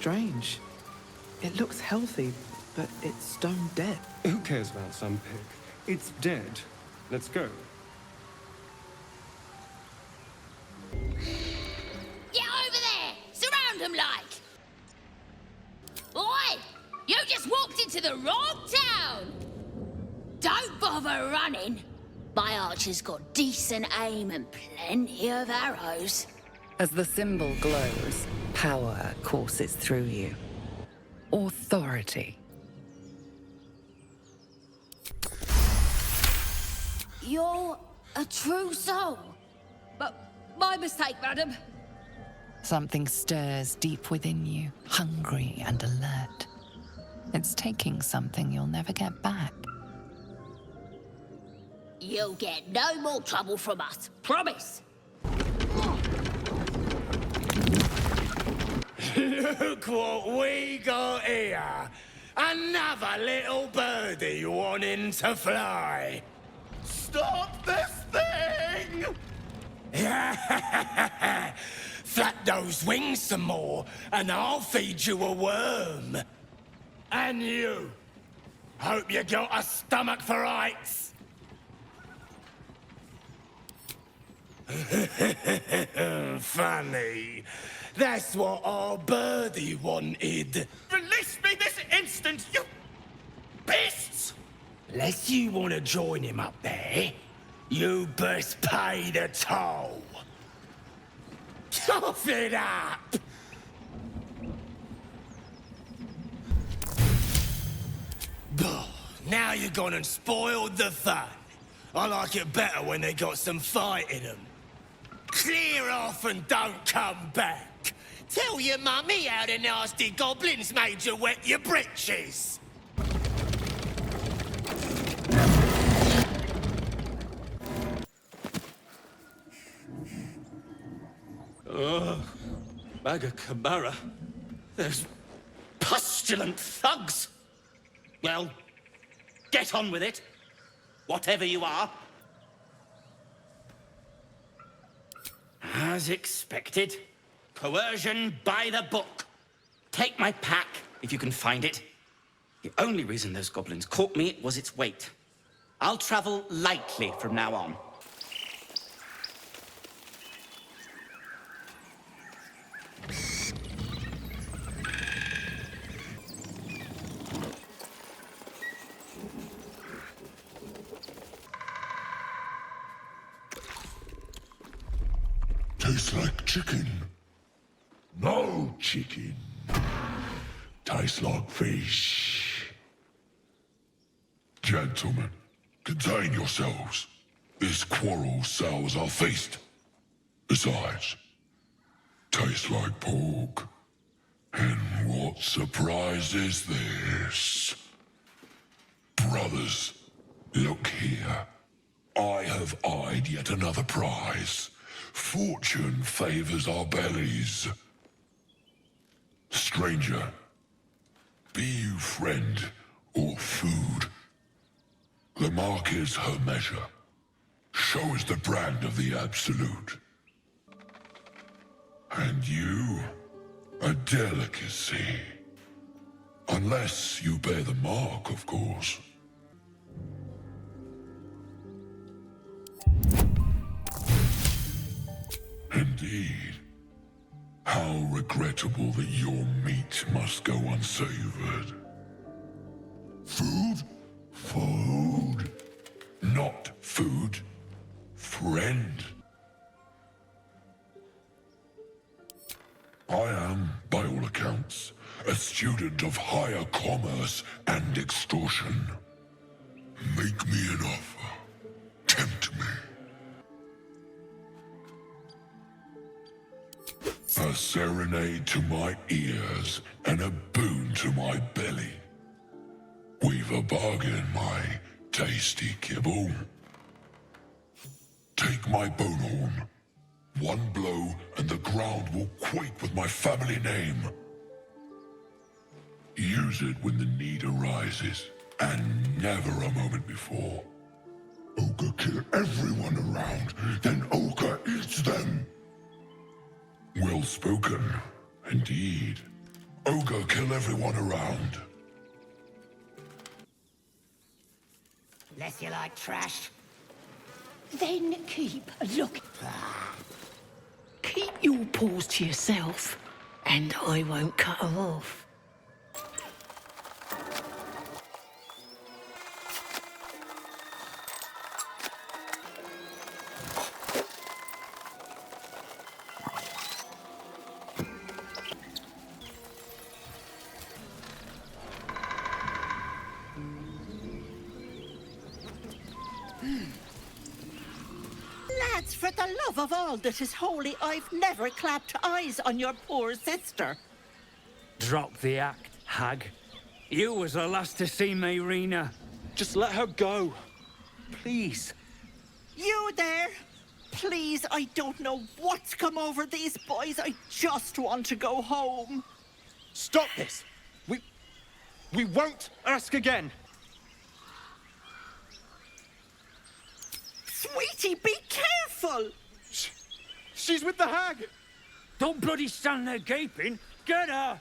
strange. It looks healthy, but it's stone dead. Who cares about some pig? It's dead. Let's go. Get over there! Surround them like! Oi! You just walked into the wrong town! Don't bother running. My archer's got decent aim and plenty of arrows. As the symbol glows, power courses through you. Authority. You're a true soul. But my mistake, madam. Something stirs deep within you, hungry and alert. It's taking something you'll never get back. You'll get no more trouble from us, promise. Look what we got here. Another little birdie wanting to fly. Stop this thing! Flap those wings some more, and I'll feed you a worm. And you. Hope you got a stomach for heights. Funny. That's what our birdie wanted. Release me this instant, you beasts! Unless you want to join him up there, you best pay the toll. Cough it up! Now you've gone and spoiled the fun. I like it better when they got some fight in them. Clear off and don't come back. Tell your mummy how the nasty goblins made you wet your britches. Bagacabara. There's pustulant thugs. Well, get on with it. Whatever you are. As expected. Coercion by the book. Take my pack, if you can find it. The only reason those goblins caught me was its weight. I'll travel lightly from now on. Tastes like chicken. No chicken. Tastes like fish. Gentlemen, contain yourselves. This quarrel sours our feast. Besides, tastes like pork. And what surprise is this? Brothers, look here. I have eyed yet another prize. Fortune favors our bellies. Stranger, be you friend or food. The mark is her measure. Show is the brand of the absolute. And you, a delicacy. Unless you bear the mark, of course. Indeed. How regrettable that your meat must go unsavored. Food? Food. Not food. Friend. I am, by all accounts, a student of higher commerce and extortion. Make me an offer. Tempt me. A serenade to my ears and a boon to my belly. We've a bargain, my tasty kibble. Take my bone horn. One blow and the ground will quake with my family name. Use it when the need arises, and never a moment before. Ogre kill everyone around, then Ogre eats them. Well spoken, indeed. Ogre, kill everyone around. Unless you like trash. Then keep a look. Keep your paws to yourself, and I won't cut 'em off. Lads, for the love of all that is holy, I've never clapped eyes on your poor sister. Drop the act, hag. You was the last to see me, Rena. Just let her go. Please. You there? Please, I don't know what's come over these boys. I just want to go home. Stop this. We won't ask again. Sweetie, be careful! She's with the hag. Don't bloody stand there gaping. Get her!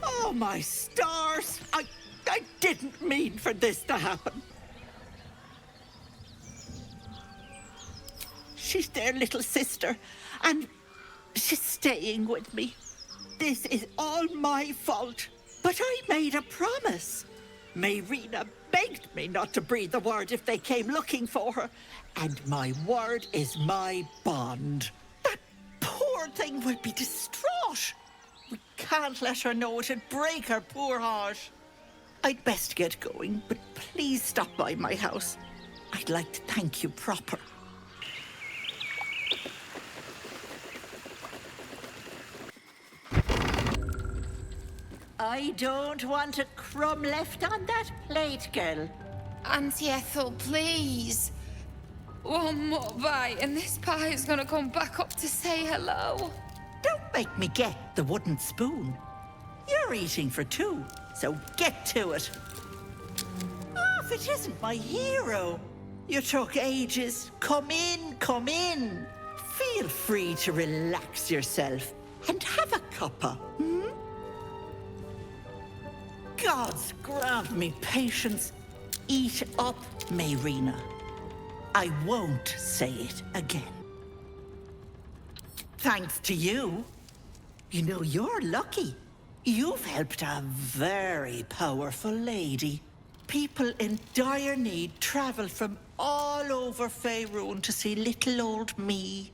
Oh, my stars! I didn't mean for this to happen. She's their little sister, and she's staying with me. This is all my fault, but I made a promise. Mayrina begged me not to breathe a word if they came looking for her, and my word is my bond. That poor thing will be distraught. We can't let her know, it'd break her poor heart. I'd best get going, but please stop by my house. I'd like to thank you proper. I don't want a crumb left on that plate, girl. Auntie Ethel, please. One more bite and this pie is gonna come back up to say hello. Don't make me get the wooden spoon. You're eating for two, so get to it. Oh, if it isn't my hero. You took ages. Come in, come in. Feel free to relax yourself and have a cuppa, hmm? Gods grant me patience. Eat up, Mayrina. I won't say it again. Thanks to you. You know, you're lucky. You've helped a very powerful lady. People in dire need travel from all over Faerun to see little old me.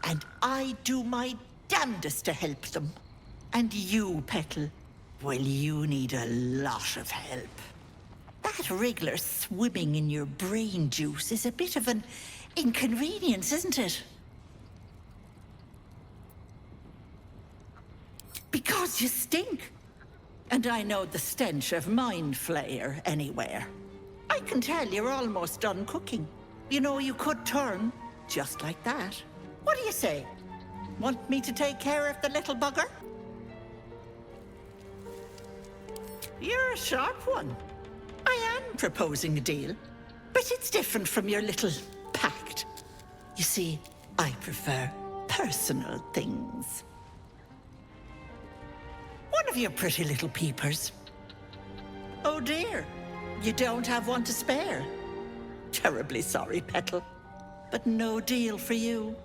And I do my damnedest to help them. And you, Petal, well, you need a lot of help. That wriggler swimming in your brain juice is a bit of an inconvenience, isn't it? Because you stink. And I know the stench of mind flayer anywhere. I can tell you're almost done cooking. You know, you could turn just like that. What do you say? Want me to take care of the little bugger? You're a sharp one. I am proposing a deal, but it's different from your little pact. You see, I prefer personal things. One of your pretty little peepers. Oh dear, you don't have one to spare. Terribly sorry, Petal, but no deal for you.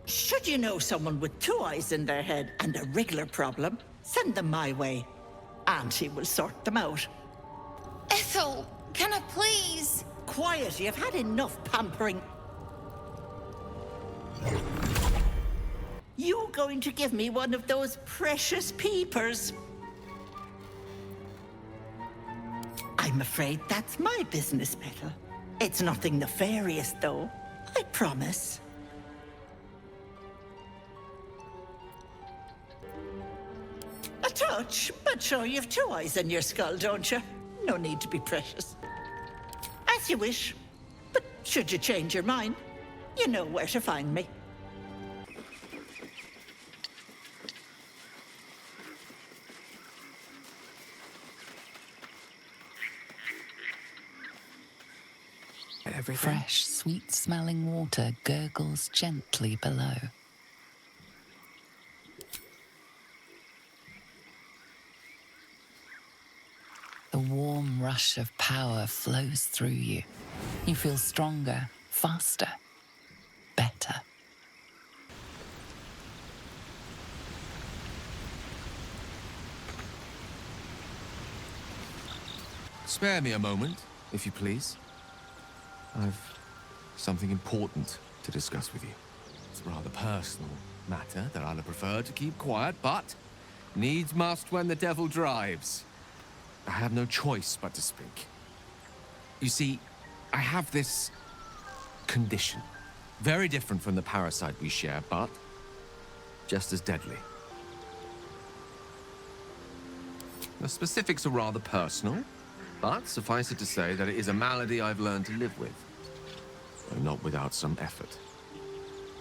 Should you know someone with two eyes in their head and a wriggler problem, send them my way. Auntie will sort them out. Ethel, can I please? Quiet, you've had enough pampering. You going to give me one of those precious peepers? I'm afraid that's my business, Petal. It's nothing nefarious, though. I promise. A touch, but sure, you've two eyes in your skull, don't you? No need to be precious. As you wish. But should you change your mind, you know where to find me. everything. Fresh, sweet-smelling water gurgles gently below. The warm rush of power flows through you. You feel stronger, faster, better. Spare me a moment, if you please. I've something important to discuss with you. It's a rather personal matter that I'd have preferred to keep quiet, but needs must when the devil drives. I have no choice but to speak. You see, I have this condition. Very different from the parasite we share, but just as deadly. The specifics are rather personal, but suffice it to say that it is a malady I've learned to live with, though not without some effort.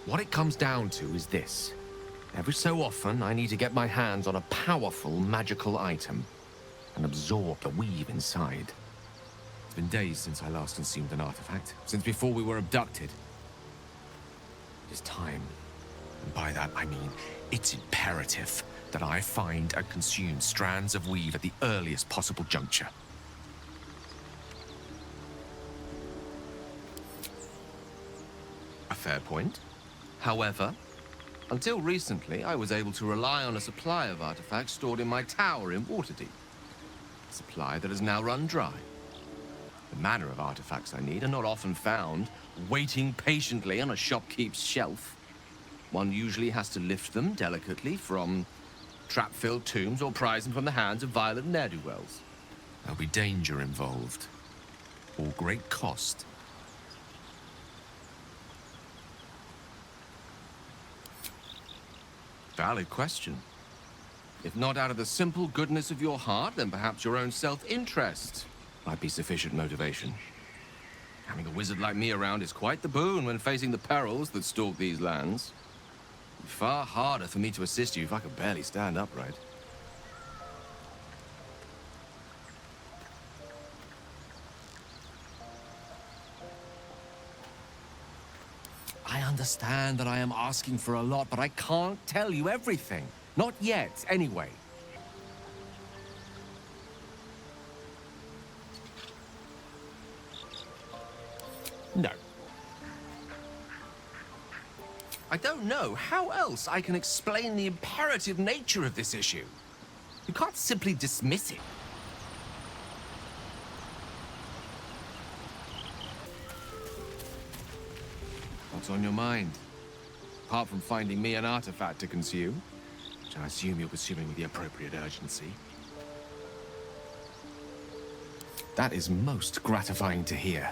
What it comes down to is this. Every so often, I need to get my hands on a powerful magical item and absorb the weave inside. It's been days since I last consumed an artifact, since before we were abducted. It is time, and by that I mean it's imperative that I find and consume strands of weave at the earliest possible juncture. A fair point. However, until recently, I was able to rely on a supply of artifacts stored in my tower in Waterdeep. A supply that has now run dry. The manner of artifacts I need are not often found waiting patiently on a shopkeep's shelf. One usually has to lift them delicately from trap-filled tombs or prize them from the hands of violent ne'er-do-wells. There'll be danger involved, or great cost. Valid question. If not out of the simple goodness of your heart, then perhaps your own self-interest might be sufficient motivation. Having a wizard like me around is quite the boon when facing the perils that stalk these lands. It'd be far harder for me to assist you if I could barely stand upright. I understand that I am asking for a lot, but I can't tell you everything. Not yet, anyway. No. I don't know how else I can explain the imperative nature of this issue. You can't simply dismiss it. What's on your mind? Apart from finding me an artifact to consume, which I assume you're pursuing with the appropriate urgency. That is most gratifying to hear.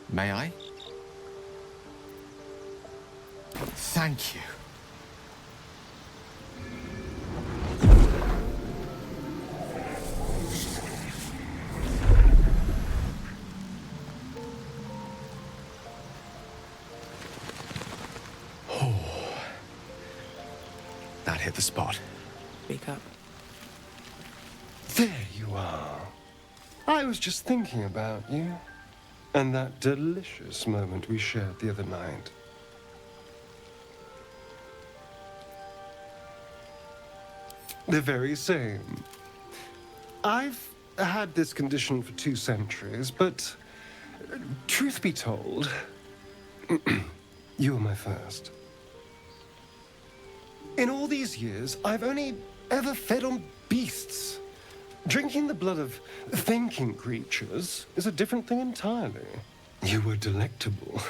May I? Thank you. That hit the spot. Speak up. There you are. I was just thinking about you and that delicious moment we shared the other night. The very same. I've had this condition for 2 centuries, but truth be told, you were my first. In all these years, I've only ever fed on beasts. Drinking the blood of thinking creatures is a different thing entirely. You were delectable.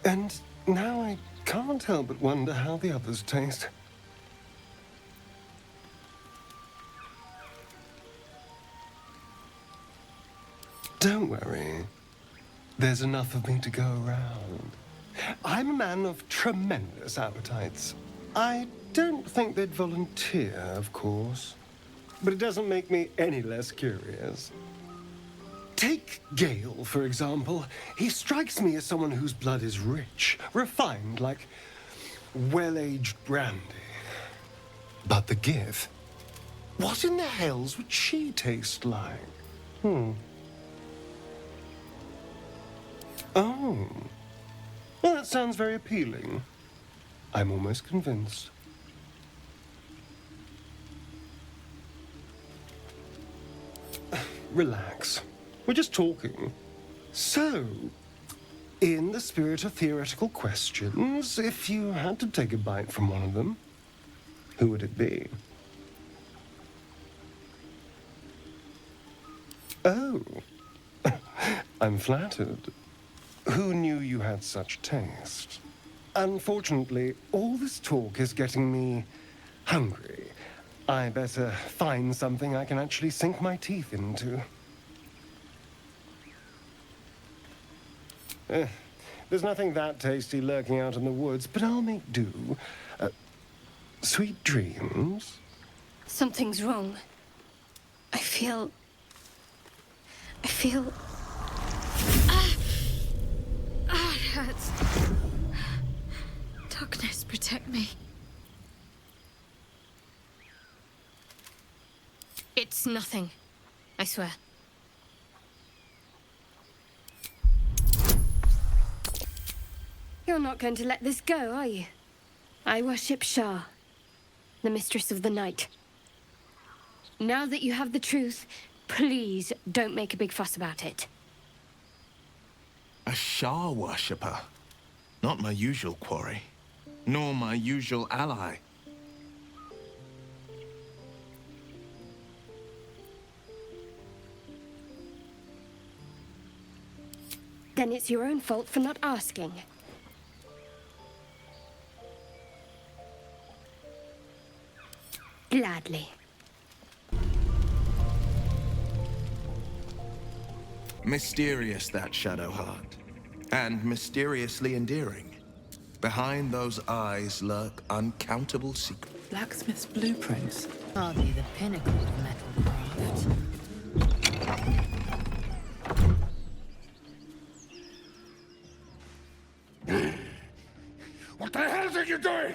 And now I can't help but wonder how the others taste. Don't worry. There's enough of me to go around. I'm a man of tremendous appetites. I don't think they'd volunteer, of course. But it doesn't make me any less curious. Take Gale, for example. He strikes me as someone whose blood is rich, refined, like well-aged brandy. But the Gith? What in the hells would she taste like? Oh. Well, that sounds very appealing. I'm almost convinced. Relax. We're just talking. So, in the spirit of theoretical questions, if you had to take a bite from one of them, who would it be? Oh. I'm flattered. Who knew you had such taste? Unfortunately, all this talk is getting me hungry. I better find something I can actually sink my teeth into. There's nothing that tasty lurking out in the woods, but I'll make do. Sweet dreams. Something's wrong. I feel... it hurts. Darkness, protect me. It's nothing. I swear. You're not going to let this go, are you? I worship Shah, the mistress of the night. Now that you have the truth, please don't make a big fuss about it. A Shah worshipper. Not my usual quarry, nor my usual ally. Then it's your own fault for not asking. Gladly. Mysterious, that shadow heart. And mysteriously endearing. Behind those eyes lurk uncountable secrets. Blacksmith's blueprints. Hardly the pinnacle of metalcraft. What the hell are you doing?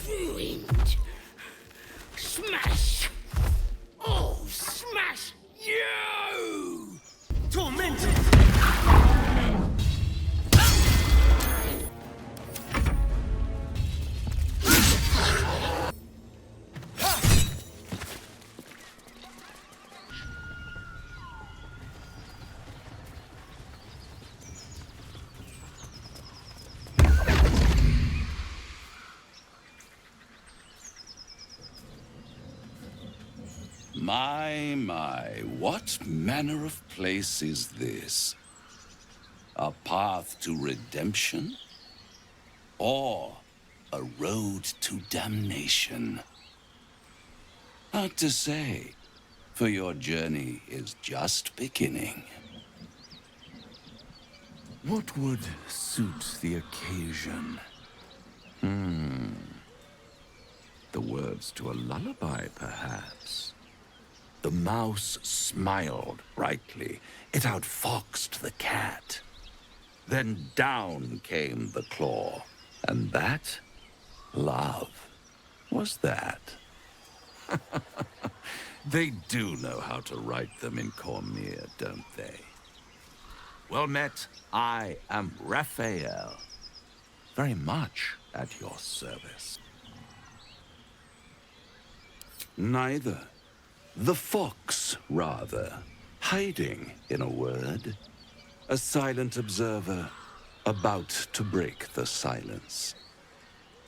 Ruined. Smash. Oh, smash you! Tormented. My, what manner of place is this? A path to redemption? Or a road to damnation? Hard to say, for your journey is just beginning. What would suit the occasion? The words to a lullaby, perhaps. The mouse smiled brightly. It outfoxed the cat. Then down came the claw. And that, love, was that. They do know how to write them in Cormier, don't they? Well met, I am Raphael. Very much at your service. Neither. The fox, rather. Hiding, in a word. A silent observer, about to break the silence.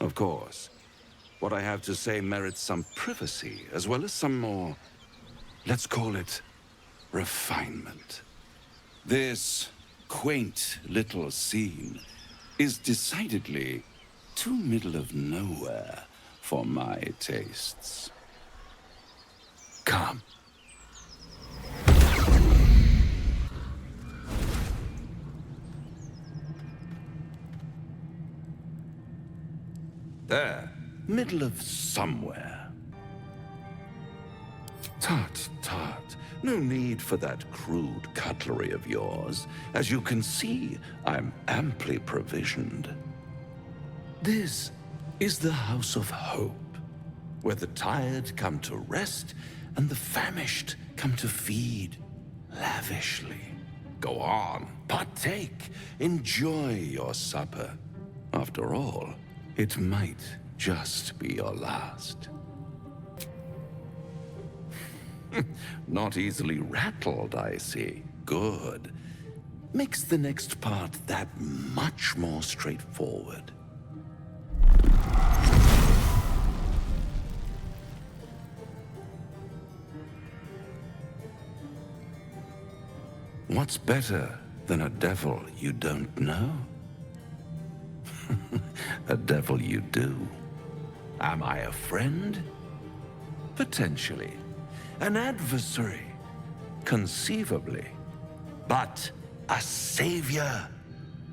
Of course, what I have to say merits some privacy, as well as some more, let's call it, refinement. This quaint little scene is decidedly too middle of nowhere for my tastes. Come. There, middle of somewhere. Tut, tut. No need for that crude cutlery of yours. As you can see, I'm amply provisioned. This is the House of Hope, where the tired come to rest and the famished come to feed. lavishly. Go on, partake, enjoy your supper. After all, it might just be your last. Not easily rattled, I see. Good. Makes the next part that much more straightforward. What's better than a devil you don't know? A devil you do. Am I a friend? Potentially. An adversary? Conceivably. But a savior?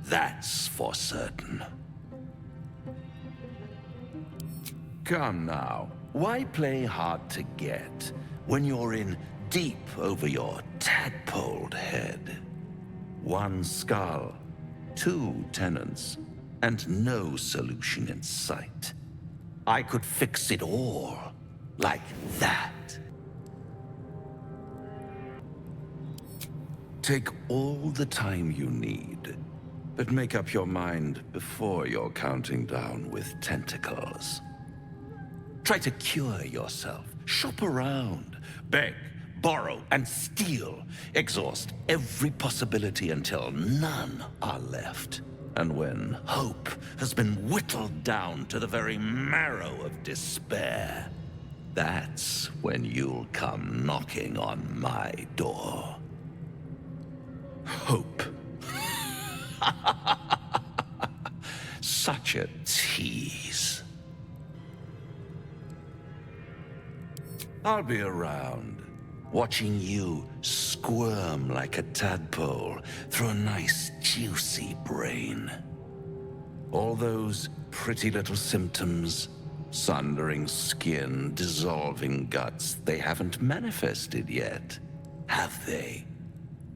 That's for certain. Come now, why play hard to get when you're in deep over your tadpoled head? One skull, two tenants, and no solution in sight. I could fix it all, like that. Take all the time you need, but make up your mind before you're counting down with tentacles. Try to cure yourself, shop around, beg, borrow, and steal. Exhaust every possibility until none are left. And when hope has been whittled down to the very marrow of despair, that's when you'll come knocking on my door. Hope. Such a tease. I'll be around, watching you squirm like a tadpole through a nice, juicy brain. All those pretty little symptoms, sundering skin, dissolving guts, they haven't manifested yet, have they?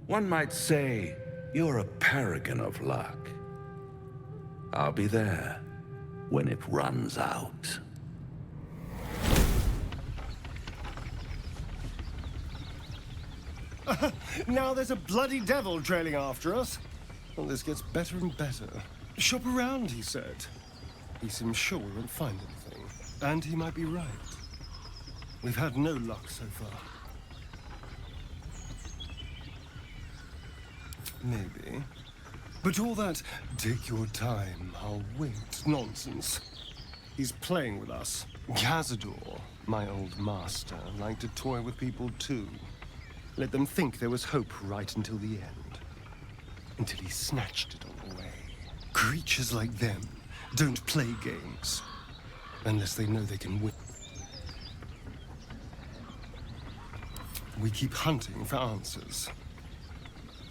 One might say you're a paragon of luck. I'll be there when it runs out. Now there's a bloody devil trailing after us. Well, this gets better and better. Shop around, he said. He seems sure we won't find anything. And he might be right. We've had no luck so far. Maybe. But all that, take your time, I'll wait, nonsense. He's playing with us. Cazador, my old master, liked to toy with people too. Let them think there was hope right until the end. Until he snatched it all away. Creatures like them don't play games. Unless they know they can win. We keep hunting for answers.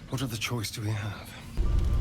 What other choice do we have?